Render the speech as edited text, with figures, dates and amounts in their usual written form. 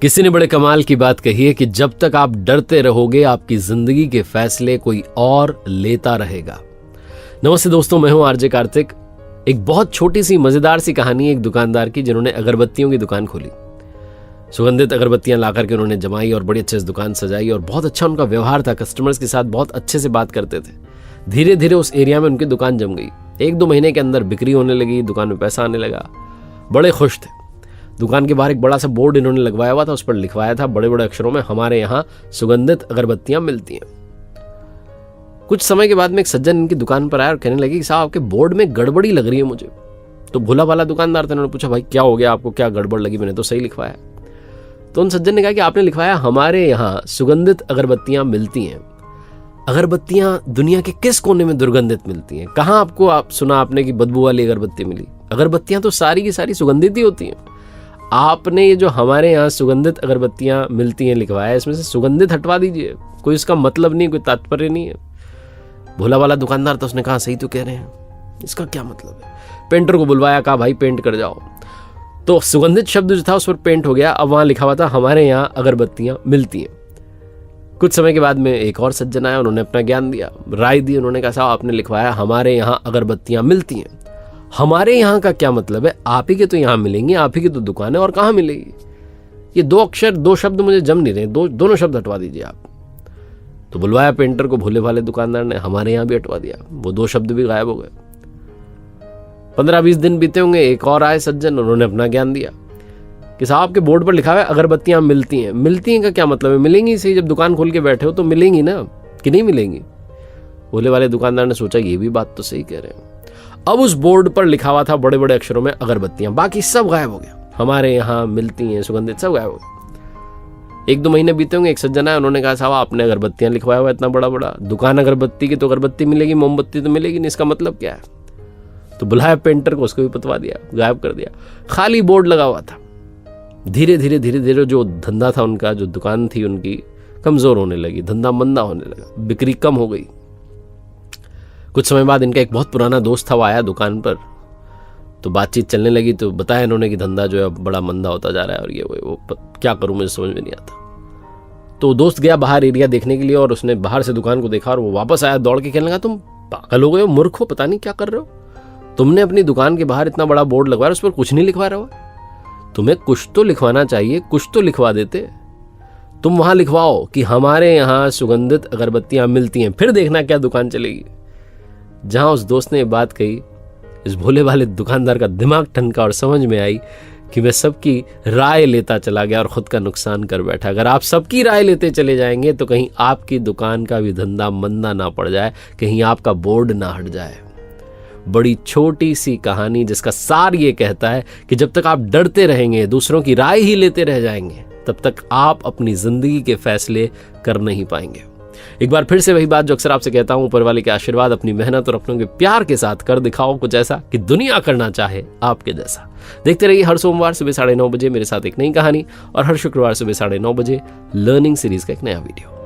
किसी ने बड़े कमाल की बात कही है कि जब तक आप डरते रहोगे आपकी जिंदगी के फैसले कोई और लेता रहेगा। नमस्ते दोस्तों, मैं हूं आरजे कार्तिक। एक बहुत छोटी सी मजेदार सी कहानी है एक दुकानदार की जिन्होंने अगरबत्तियों की दुकान खोली। सुगंधित अगरबत्तियां लाकर के उन्होंने जमाई और बड़ी अच्छे से दुकान सजाई और बहुत अच्छा उनका व्यवहार था। कस्टमर्स के साथ बहुत अच्छे से बात करते थे। धीरे धीरे उस एरिया में उनकी दुकान जम गई। 1-2 महीने के अंदर बिक्री होने लगी, दुकान में पैसा आने लगा। बड़े खुश थे। दुकान के बाहर एक बड़ा सा बोर्ड इन्होंने लगवाया हुआ था, उस पर लिखवाया था बड़े बड़े अक्षरों में, हमारे यहाँ सुगंधित अगरबत्तियां मिलती हैं। कुछ समय के बाद में एक सज्जन इनकी दुकान पर आया और कहने लगे कि साहब आपके बोर्ड में गड़बड़ी लग रही है मुझे। तो भोला भाला दुकानदार था, उन्होंने पूछा भाई क्या हो गया, आपको क्या गड़बड़ लगी? मैंने तो सही लिखवाया। तो उन सज्जन ने कहा कि आपने लिखवाया हमारे यहाँ सुगंधित अगरबत्तियां मिलती हैं। अगरबत्तियां दुनिया के किस कोने में दुर्गंधित मिलती हैं? कहाँ आपको सुना आपने कि बदबू वाली अगरबत्ती मिली? अगरबत्तियां तो सारी की सारी सुगंधित ही होती हैं। आपने ये जो हमारे यहाँ सुगंधित अगरबत्तियां मिलती हैं लिखवाया, इसमें से सुगंधित हटवा दीजिए। कोई इसका मतलब नहीं, कोई तात्पर्य नहीं है। भोला वाला दुकानदार तो उसने कहा सही तो कह रहे हैं, इसका क्या मतलब है? पेंटर को बुलवाया, कहा भाई पेंट कर जाओ। तो सुगंधित शब्द जो था उस पर पेंट हो गया। अब वहां लिखा हुआ था हमारे यहाँ अगरबत्तियां मिलती हैं। कुछ समय के बाद में एक और सज्जन आया, उन्होंने अपना ज्ञान दिया, राय दी। उन्होंने कहा साहब आपने लिखवाया हमारे यहाँ अगरबत्तियां मिलती हैं। हमारे यहाँ का क्या मतलब है? आप ही के तो यहाँ मिलेंगी, आप ही की तो दुकान है, और कहाँ मिलेगी? ये 2 अक्षर 2 शब्द मुझे जम नहीं रहे, दोनों शब्द हटवा दीजिए आप। तो बुलवाया पेंटर को, भोले भाले दुकानदार ने हमारे यहाँ भी हटवा दिया। वो 2 शब्द भी गायब हो गए। 15-20 दिन बीते होंगे, एक और आए सज्जन, उन्होंने अपना ज्ञान दिया कि साहब आपके बोर्ड पर लिखा हुआ है अगरबत्तियां मिलती हैं। मिलती हैं का क्या मतलब है? मिलेंगी सही, जब दुकान खोल के बैठे हो तो मिलेंगी ना, कि नहीं मिलेंगी? भोले वाले दुकानदार ने सोचा ये भी बात तो सही कह रहे हैं। अब उस बोर्ड पर लिखा हुआ था बड़े बड़े अक्षरों में अगरबत्तियां, बाकी सब गायब हो गया। हमारे यहाँ मिलती हैं सुगंधित, सब गायब हो गया। 1-2 महीने बीते होंगे, एक सज्जन आया, उन्होंने कहा साहब आपने अगरबत्तियां लिखवाया हुआ इतना बड़ा बड़ा, दुकान अगरबत्ती की तो अगरबत्ती मिलेगी, मोमबत्ती तो मिलेगी नहीं, इसका मतलब क्या है? तो बुलाया पेंटर को, उसको भी पतवा दिया, गायब कर दिया। खाली बोर्ड लगा हुआ था। धीरे धीरे जो धंधा था उनका, जो दुकान थी उनकी, कमजोर होने लगी, धंधा मंदा होने लगा, बिक्री कम हो गई। कुछ समय बाद इनका एक बहुत पुराना दोस्त था, वो आया दुकान पर, तो बातचीत चलने लगी। तो बताया इन्होंने कि धंधा जो है बड़ा मंदा होता जा रहा है और ये वो क्या करूं मुझे समझ में नहीं आता। तो दोस्त गया बाहर एरिया देखने के लिए और उसने बाहर से दुकान को देखा और वो वापस आया दौड़ के, कहने लगा तुम पागल हो गए हो, मूर्ख हो, पता नहीं क्या कर रहे हो? तुमने अपनी दुकान के बाहर इतना बड़ा बोर्ड लगवाया, उस पर कुछ नहीं लिखवा रहे हो। तुम्हें कुछ तो लिखवाना चाहिए, कुछ तो लिखवा देते। तुम वहां लिखवाओ कि हमारे यहाँ सुगंधित अगरबत्तियां मिलती हैं, फिर देखना क्या दुकान चलेगी। जहां उस दोस्त ने ये बात कही, इस भोले वाले दुकानदार का दिमाग ठनका और समझ में आई कि मैं सबकी राय लेता चला गया और खुद का नुकसान कर बैठा। अगर आप सबकी राय लेते चले जाएंगे तो कहीं आपकी दुकान का भी धंधा मंदा ना पड़ जाए, कहीं आपका बोर्ड ना हट जाए। बड़ी छोटी सी कहानी जिसका सार ये कहता है कि जब तक आप डरते रहेंगे, दूसरों की राय ही लेते रह जाएंगे, तब तक आप अपनी जिंदगी के फैसले कर नहीं पाएंगे। एक बार फिर से वही बात जो अक्सर आपसे कहता हूं, ऊपर वाले के आशीर्वाद, अपनी मेहनत और अपनों के प्यार के साथ कर दिखाओ कुछ ऐसा कि दुनिया करना चाहे आपके जैसा। देखते रहिए हर सोमवार सुबह 9:30 बजे मेरे साथ एक नई कहानी, और हर शुक्रवार सुबह 9:30 बजे लर्निंग सीरीज का एक नया वीडियो।